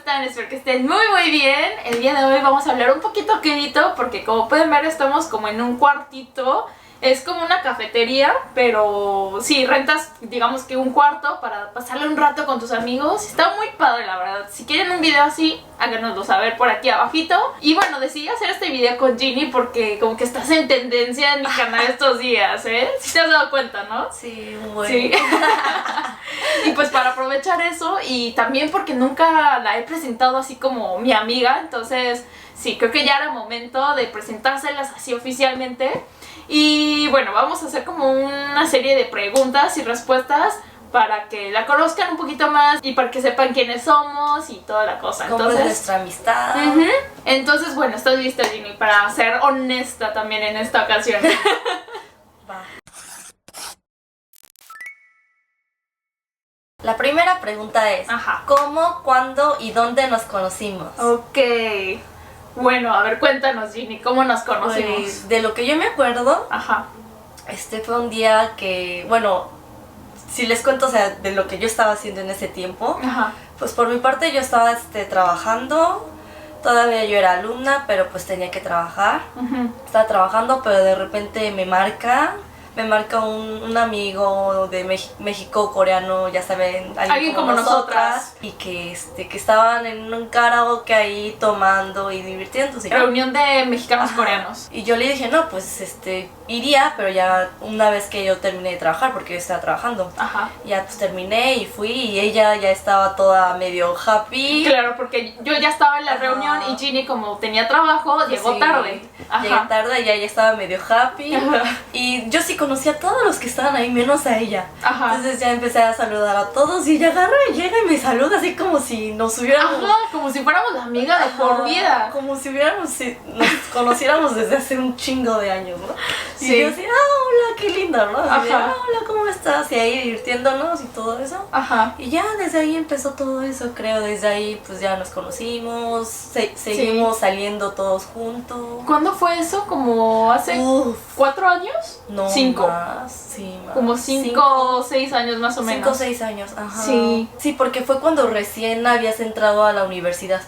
están? Espero que estén muy bien. El día de hoy vamos a hablar un poquito quedito porque como pueden ver estamos como en un cuartito. Es como una cafetería, pero sí, rentas digamos que un cuarto para pasarle un rato con tus amigos. Está muy padre la verdad. Si quieren un video así, háganoslo saber por aquí abajito. Y bueno, decidí hacer este video con Ginny porque como que estás en tendencia en mi canal estos días, ¿eh? ¿Sí te has dado cuenta, no? Sí, bueno. Sí. Y pues para aprovechar eso y también porque nunca la he presentado así como mi amiga, entonces sí, creo que ya era momento de presentárselas así oficialmente. Y bueno, vamos a hacer como una serie de preguntas y respuestas para que la conozcan un poquito más y para que sepan quiénes somos y toda la cosa. ¿Cómo es nuestra amistad? Entonces, bueno, ¿estás lista, Ginny, para ser honesta también en esta ocasión? Va. La primera pregunta es, ¿cómo, cuándo y dónde nos conocimos? Ok. Bueno, a ver, cuéntanos, Ginny, ¿cómo nos conocimos? Pues, de lo que yo me acuerdo, fue un día que, bueno, si les cuento, o sea, de lo que yo estaba haciendo en ese tiempo, pues por mi parte yo estaba trabajando, todavía yo era alumna, pero pues tenía que trabajar, estaba trabajando, pero de repente me marca un amigo de México, coreano, ya saben, alguien como nosotras, y que estaban en un karaoke ahí tomando y divirtiéndose. Reunión de mexicanos coreanos. Y yo le dije, no, pues iría, pero ya una vez que yo terminé de trabajar, porque yo estaba trabajando. Ya pues terminé y fui y ella ya estaba toda medio happy. Claro, porque yo ya estaba en la reunión y Ginny, como tenía trabajo, llegó tarde. Llegué tarde y ella estaba medio happy. Y yo sí conocí a todos los que estaban ahí, menos a ella. Entonces ya empecé a saludar a todos y ella agarra y llega y me saluda así como si nos hubiéramos... como si fuéramos la amiga de por vida. Como si nos conociéramos desde hace un chingo de años, ¿no? Sí. Y yo así, hola, qué linda, ¿no? Así de, hola, ¿cómo estás? Y ahí divirtiéndonos y todo eso. Y ya desde ahí empezó todo eso, creo. Desde ahí pues ya nos conocimos, seguimos saliendo todos juntos. ¿Cuándo fue eso? ¿Como hace 4 años? No, 5. Sí, más. Como 5 o 6 años más o menos. 5 o 6 años, Sí, porque fue cuando recién habías entrado a la universidad.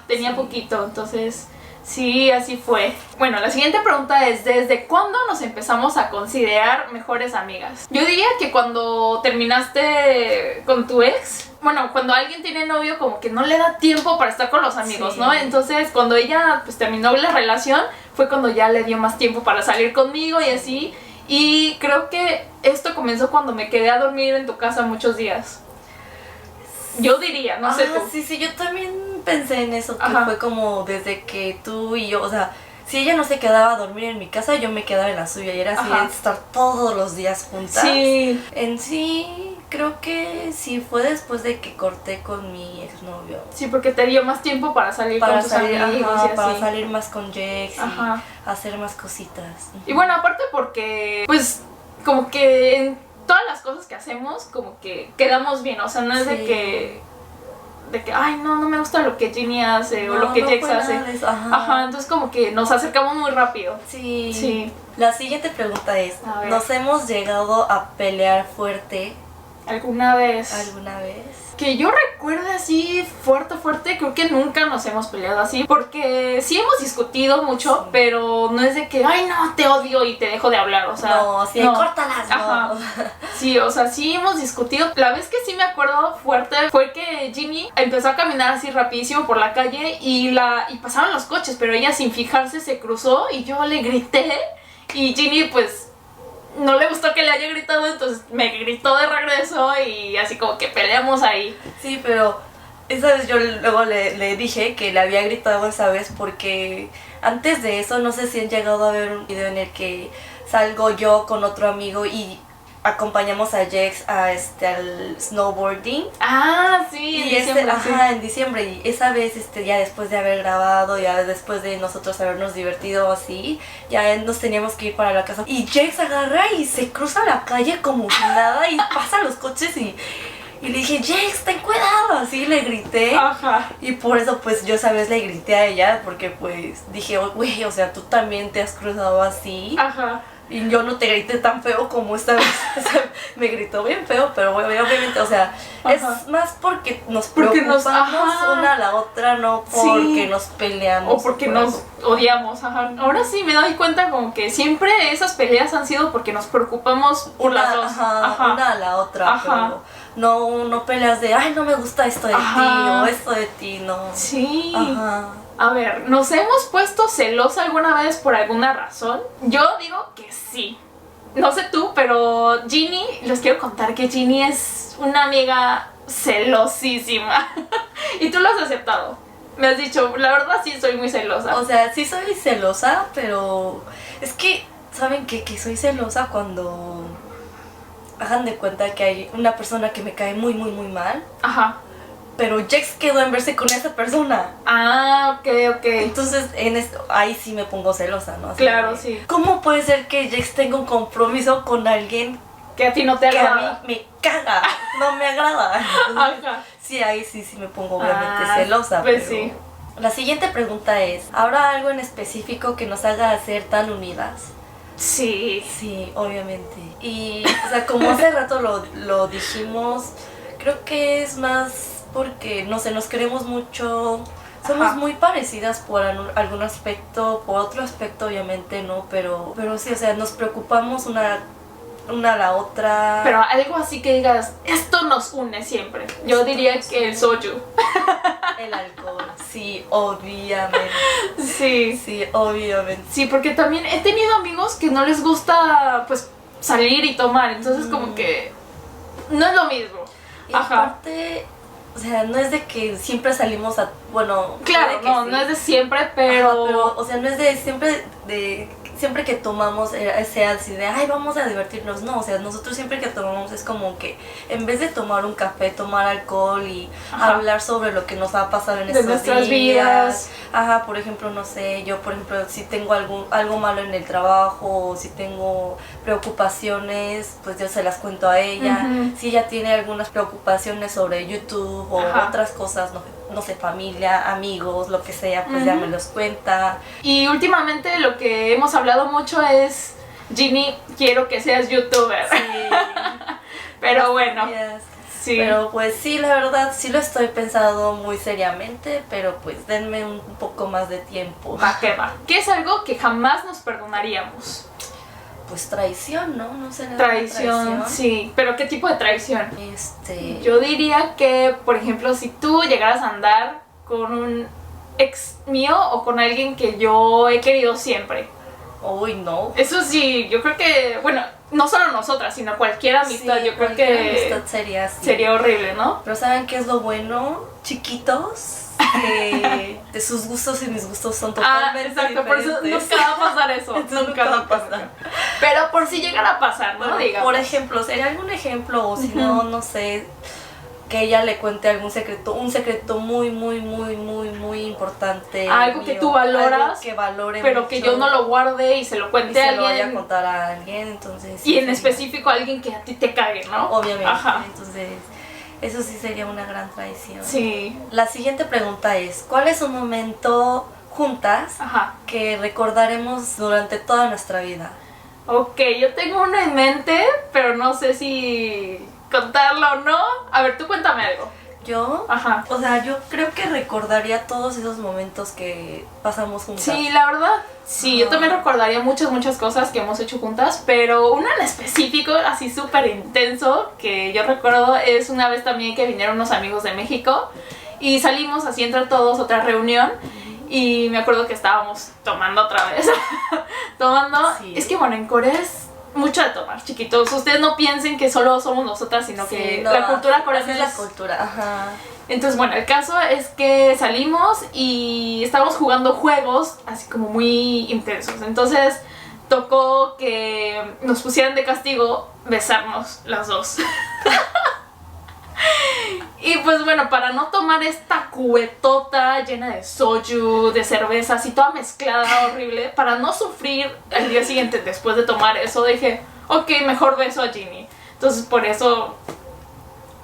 Tenía poquito, entonces... Sí, así fue. Bueno, la siguiente pregunta es, ¿desde cuándo nos empezamos a considerar mejores amigas? Yo diría que cuando terminaste con tu ex, bueno, cuando alguien tiene novio como que no le da tiempo para estar con los amigos, ¿no? Entonces cuando ella pues terminó la relación fue cuando ya le dio más tiempo para salir conmigo y así. Y creo que esto comenzó cuando me quedé a dormir en tu casa muchos días. Yo diría, no sé tú. Sí, yo también pensé en eso, que fue como desde que tú y yo, o sea, si ella no se quedaba a dormir en mi casa, yo me quedaba en la suya y era así de estar todos los días juntas. Sí. En sí, creo que sí fue después de que corté con mi exnovio. Sí, porque te dio más tiempo para salir con tus amigos y así. Para salir más con Jex y hacer más cositas. Y bueno, aparte porque, pues, como que en todas las cosas que hacemos, como que quedamos bien, o sea, no es de que, ay, no me gusta lo que Ginny hace o lo que Jex hace. Entonces como que nos acercamos muy rápido. Sí. La siguiente pregunta es, ¿nos hemos llegado a pelear fuerte? ¿Alguna vez? Que yo recuerde así fuerte, creo que nunca nos hemos peleado así, porque sí hemos discutido mucho, pero no es de que, ay no, te odio y te dejo de hablar, o sea... Córtalas, no. Sí, o sea, sí hemos discutido. La vez que sí me acuerdo fuerte fue que Ginny empezó a caminar así rapidísimo por la calle y pasaban los coches, pero ella sin fijarse se cruzó y yo le grité y Ginny pues... no le gustó que le haya gritado, entonces me gritó de regreso y así como que peleamos ahí. Sí, pero esa vez yo luego le dije que le había gritado esa vez porque antes de eso no sé si han llegado a ver un video en el que salgo yo con otro amigo y acompañamos a Jex al snowboarding. Sí, y en diciembre, y esa vez ya después de haber grabado, ya después de nosotros habernos divertido así, ya nos teníamos que ir para la casa y Jex agarra y se cruza la calle como si nada y pasa los coches y le dije, Jex, ten cuidado, así le grité. Y por eso pues yo esa vez le grité a ella porque pues dije, güey, o sea, tú también te has cruzado así. Y yo no te grité tan feo como esta vez. O sea, me gritó bien feo, pero obviamente, o sea, es más porque nos preocupamos una a la otra, no porque nos peleamos. O porque nos odiamos, Ahora sí me doy cuenta como que siempre esas peleas han sido porque nos preocupamos por las dos. Una a la otra, pero no peleas de, ay, no me gusta esto de ti o esto de ti, no. Sí. A ver, ¿nos hemos puesto celosa alguna vez por alguna razón? Yo digo que sí. No sé tú, pero Ginny, les quiero contar que Ginny es una amiga celosísima. Y tú lo has aceptado. Me has dicho, la verdad sí soy muy celosa. O sea, sí soy celosa, pero es que, ¿saben qué? Que soy celosa cuando hagan de cuenta que hay una persona que me cae muy, muy, muy mal. Pero Jax quedó en verse con esa persona. Ok. Entonces, ahí sí me pongo celosa, ¿no? Así claro, sí. ¿Cómo puede ser que Jax tenga un compromiso con alguien que a ti no te agrada? Que a mí me caga, no me agrada. Entonces, sí, ahí sí me pongo obviamente celosa. Pues pero sí. La siguiente pregunta es, ¿habrá algo en específico que nos haga ser tan unidas? Sí. Sí, obviamente. Y, o sea, como hace rato lo dijimos, creo que es más porque, no sé, nos queremos mucho, somos muy parecidas por algún aspecto, por otro aspecto obviamente no, pero sí, o sea, nos preocupamos una a la otra. Pero algo así que digas, esto nos une siempre. Yo diría que el soju. El alcohol, sí, obviamente. Sí, obviamente. Sí, porque también he tenido amigos que no les gusta, pues, salir y tomar, entonces como que no es lo mismo. Y aparte, o sea, no es de que siempre salimos a, bueno, claro, no es de siempre, pero o sea, no es de siempre que tomamos sea así de, ay, vamos a divertirnos, no, o sea, nosotros siempre que tomamos es como que en vez de tomar un café, tomar alcohol y hablar sobre lo que nos ha pasado en estos nuestras vidas. Por ejemplo, no sé, yo por ejemplo, si tengo algo malo en el trabajo, o si tengo preocupaciones, pues yo se las cuento a ella. Si ella tiene algunas preocupaciones sobre YouTube o otras cosas, no sé, familia, amigos, lo que sea, pues ya me los cuenta. Y últimamente lo que hemos hablado mucho es, Ginny, quiero que seas youtuber. Sí. Pero bueno. Sí. Pero pues sí, la verdad, sí lo estoy pensando muy seriamente, pero pues denme un poco más de tiempo. Va. ¿Qué es algo que jamás nos perdonaríamos? Pues traición, ¿no? No sé. Traición, sí. ¿Pero qué tipo de traición? Yo diría que, por ejemplo, si tú llegaras a andar con un ex mío o con alguien que yo he querido siempre. Uy, no. Eso sí, yo creo que, bueno, no solo nosotras, sino cualquier amistad, yo creo que amistad sería así. Sería horrible, ¿no? Pero ¿saben qué es lo bueno, chiquitos? Que de sus gustos y mis gustos son totalmente exacto, diferentes. Por eso nunca va a pasar eso. Nunca va a pasar. Pero por si llegara a pasar, ¿no? Bueno, por ejemplo, sería algún ejemplo, o si no sé, que ella le cuente un secreto muy, muy, muy, muy, muy importante. Algo que tú valoras, algo que valore pero mucho, que yo no lo guarde y se lo cuente a alguien. Y se lo vaya a contar a alguien, entonces. Y en específico a alguien que a ti te cague, ¿no? Obviamente, entonces. Eso sí sería una gran traición. Sí. La siguiente pregunta es, ¿cuál es un momento juntas que recordaremos durante toda nuestra vida? Ok, yo tengo uno en mente, pero no sé si contarlo o no. A ver, tú cuéntame algo. ¿Yo? O sea, yo creo que recordaría todos esos momentos que pasamos juntas. Sí, la verdad, sí, yo también recordaría muchas cosas que hemos hecho juntas, pero uno en específico, así súper intenso, que yo recuerdo es una vez también que vinieron unos amigos de México y salimos así entre todos, otra reunión, y me acuerdo que estábamos tomando otra vez, Sí. Es que bueno, en Corea es mucho de tomar, chiquitos. Ustedes no piensen que solo somos nosotras, sino que la cultura coreana es la cultura. Entonces, bueno, el caso es que salimos y estábamos jugando juegos así como muy intensos. Entonces, tocó que nos pusieran de castigo besarnos las dos. Y pues bueno, para no tomar esta cubetota llena de soju, de cerveza, así toda mezclada, horrible, para no sufrir al día siguiente después de tomar eso, dije, ok, mejor beso a Ginny. Entonces por eso,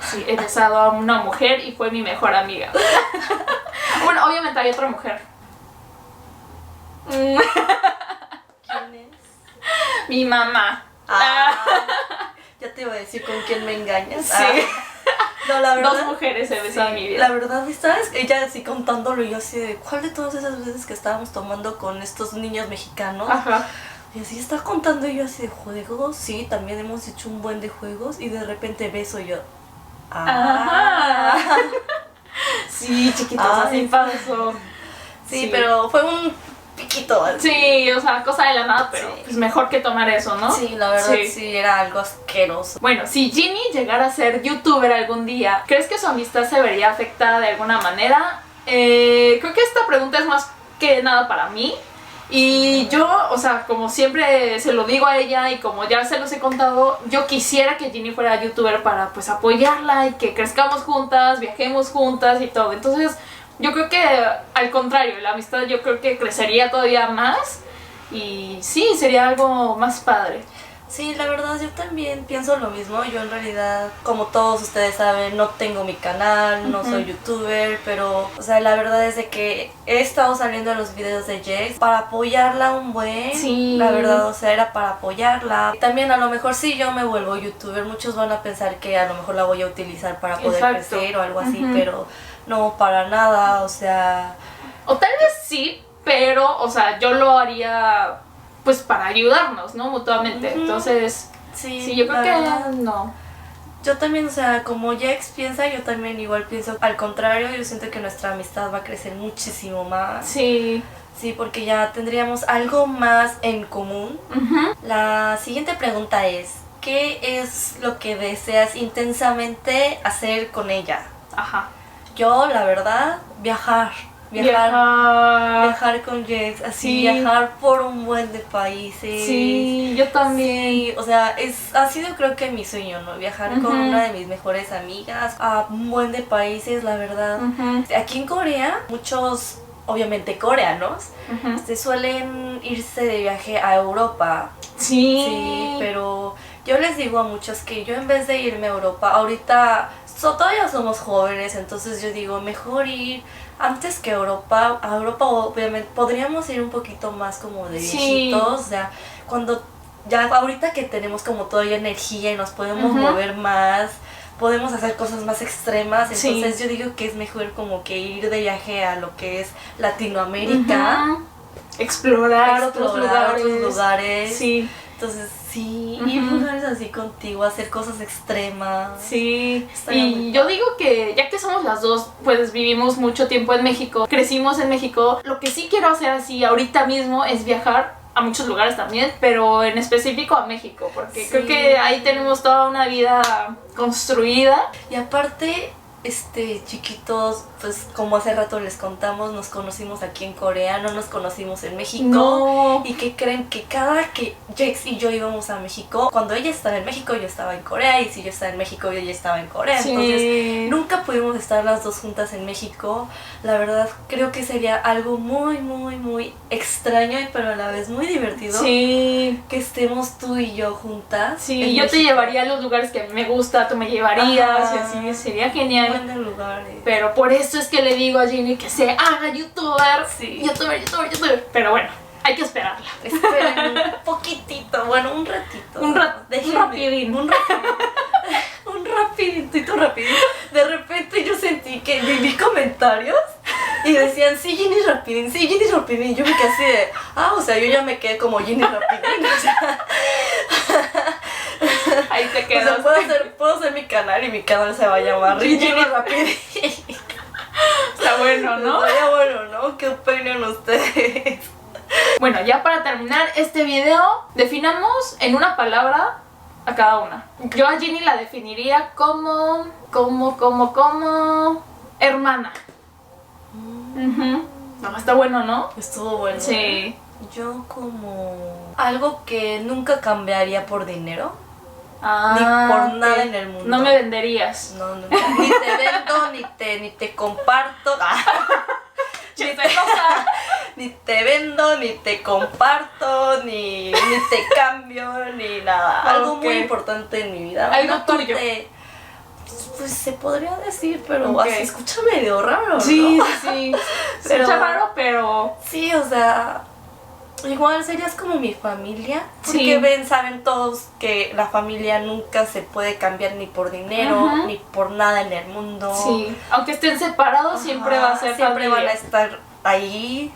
sí, he besado a una mujer y fue mi mejor amiga. Bueno, obviamente hay otra mujer. ¿Quién es? Mi mamá. Ya te iba a decir con quién me engañas. Sí. No, la verdad. Dos mujeres se besan en mi vida. La verdad, ¿sabes? Ella así contándolo y yo así de, ¿cuál de todas esas veces que estábamos tomando con estos niños mexicanos? Ajá. Y así está contando y yo así de juegos. Sí, también hemos hecho un buen de juegos. Y de repente beso y yo. Ajá. Sí, chiquitos, así pasó. Sí, pero fue un piquito. Sí, o sea, cosa de la nada, pero pues mejor que tomar eso, ¿no? Sí, la verdad sí era algo asqueroso. Bueno, si Ginny llegara a ser youtuber algún día, ¿crees que su amistad se vería afectada de alguna manera? Creo que esta pregunta es más que nada para mí. Y yo, o sea, como siempre se lo digo a ella y como ya se los he contado, yo quisiera que Ginny fuera youtuber para pues apoyarla y que crezcamos juntas, viajemos juntas y todo. Entonces yo creo que al contrario, la amistad yo creo que crecería todavía más y sí, sería algo más padre. Sí, la verdad yo también pienso lo mismo. Yo en realidad, como todos ustedes saben, no tengo mi canal, no soy youtuber, pero, o sea, la verdad es de que he estado saliendo en los videos de Jax para apoyarla un buen. Sí. La verdad, o sea, era para apoyarla. También a lo mejor si yo me vuelvo youtuber, muchos van a pensar que a lo mejor la voy a utilizar para poder crecer o algo así, pero no, para nada, o sea... O tal vez sí, pero, o sea, yo lo haría... pues para ayudarnos, ¿no? Mutuamente. Entonces, sí, yo creo que no. Yo también, o sea, como Jax piensa, yo también igual pienso al contrario. Yo siento que nuestra amistad va a crecer muchísimo más. Sí. Sí, porque ya tendríamos algo más en común. La siguiente pregunta es, ¿qué es lo que deseas intensamente hacer con ella? Ajá. Yo, la verdad, viajar con Jax, así viajar por un buen de países. Sí, yo también. Sí, o sea, ha sido creo que mi sueño, ¿no? Viajar con una de mis mejores amigas a un buen de países, la verdad. Aquí en Corea, muchos, obviamente coreanos, suelen irse de viaje a Europa. Sí, pero yo les digo a muchos que yo en vez de irme a Europa, ahorita todavía somos jóvenes, entonces yo digo, mejor ir antes que a Europa obviamente podríamos ir un poquito más como de viejitos, o sea, cuando ya ahorita que tenemos como todavía energía y nos podemos mover más, podemos hacer cosas más extremas, entonces yo digo que es mejor como que ir de viaje a lo que es Latinoamérica, explorar otros lugares. Sí. Entonces ir lugares así contigo, hacer cosas extremas. Sí, y yo digo que ya que somos las dos, pues vivimos mucho tiempo en México, crecimos en México, lo que sí quiero hacer así ahorita mismo es viajar a muchos lugares también, pero en específico a México, porque creo que ahí tenemos toda una vida construida. Y aparte, chiquitos, pues como hace rato les contamos, nos conocimos aquí en Corea, no nos conocimos en México. No. Y que creen que cada que Jax y yo íbamos a México, cuando ella estaba en México yo estaba en Corea, y si yo estaba en México ella estaba en Corea. Entonces nunca pudimos estar las dos juntas en México. La verdad creo que sería algo muy, muy, muy extraño, pero a la vez muy divertido. Sí. Que estemos tú y yo juntas. Sí, yo te llevaría a los lugares que a mí me gusta, tú me llevarías y así sería genial. De lugares. Pero por eso es que le digo a Ginny que se haga youtuber. Sí. Youtuber. Pero bueno, hay que esperarla. Esperen un poquitito, bueno, un ratito. Un rapidín. Un rapidito. De repente yo sentí que vi comentarios y decían, sí, Ginny Rapidín. Y yo me quedé así de, o sea, yo ya me quedé como Ginny Rapidín. O sea, ahí te quedas. O sea, puedo hacer mi canal y mi canal se va a llamar Ginny Rapidín. Está bueno, ¿no? Estaría bueno, ¿no? ¿Qué opinan ustedes? Bueno, ya para terminar este video, definamos en una palabra a cada una. Yo a Ginny la definiría como hermana. No, está bueno, ¿no? Estuvo bueno. Sí. Yo como algo que nunca cambiaría por dinero. Ni por nada en el mundo. No me venderías. No. Ni te vendo, ni te comparto. Ni te vendo, ni te comparto, ni te cambio, ni nada. Algo muy importante en mi vida. Algo tuyo. Pues se podría decir, pero así escucha medio raro, ¿no? Sí. Pero, escucha raro, pero... Sí, o sea... Igual serías como mi familia, porque saben todos que la familia nunca se puede cambiar ni por dinero, ni por nada en el mundo. Sí, aunque estén separados, siempre va a ser siempre familia. van a estar ahí,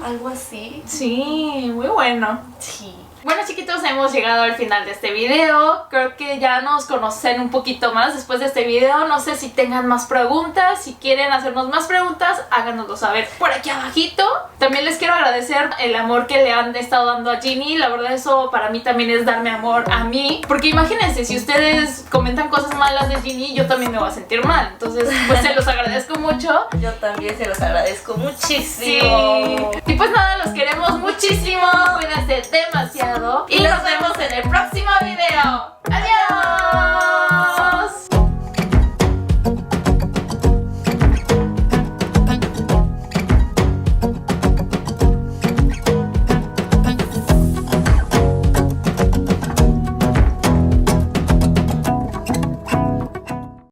algo así. Sí, muy bueno. Sí. Bueno, chiquitos, hemos llegado al final de este video. Creo que ya nos conocen un poquito más después de este video. No sé si tengan más preguntas. Si quieren hacernos más preguntas, háganoslo saber por aquí abajito. También les quiero agradecer el amor que le han estado dando a Ginny. La verdad, eso para mí también es darme amor a mí. Porque imagínense, si ustedes comentan cosas malas de Ginny, yo también me voy a sentir mal. Entonces, pues se los agradezco mucho. Yo también se los agradezco muchísimo. Sí. Y pues nada, los queremos muchísimo. Cuídense demasiado. Y nos vemos en el próximo video. ¡Adiós!